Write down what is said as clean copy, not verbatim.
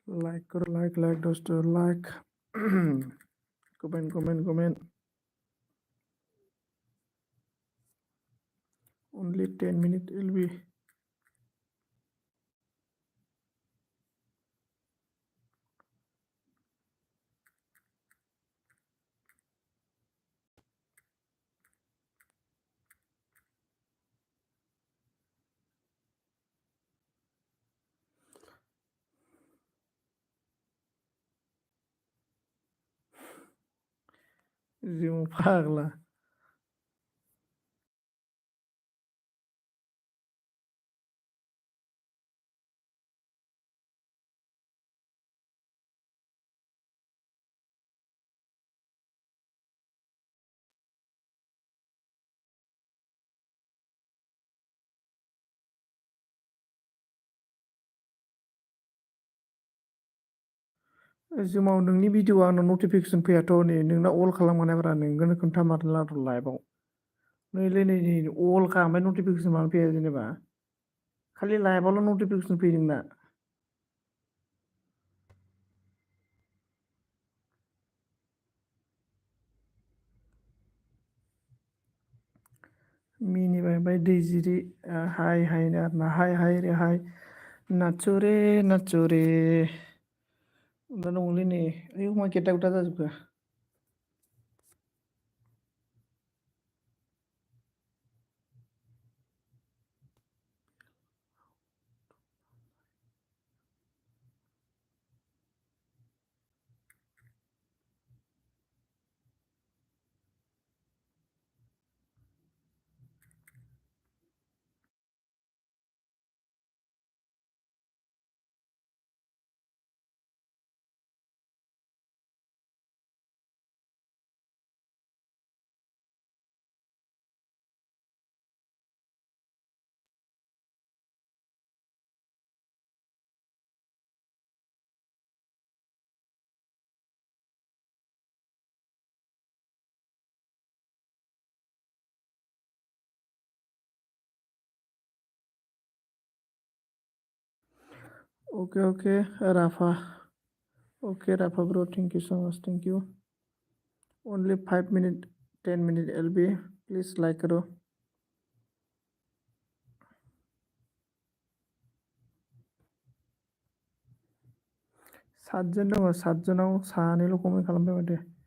like दोस्तों like comment only 10 minutes will be Zimo pagla Zimo नोंनि video आंनाव notification फैयाथ' नै नोंना अल खालामखानायब्रा नोंखौनो खोन्थामारला लाइभआव नैलै नै अल ओमफ्राय नटिफिकेसन मानो फैया जेनेबा खालि लाइभआवल' नटिफिकेसन फैयो नोंना मिनिबाय ओमफ्राय दैजिरि हाय आरोना हाय रे हाय नाचो रे दा दङलै नै ओइ मा गेदा गुदा जाजोबखो Okay, Rafa. Okay, Rafa bro, thank you so much. Thank you. Only 5 minutes, 10 minutes LB. Please like करो. सातजन दङ सातजनाव सानैल' कमेन्ट खालामबाय माथो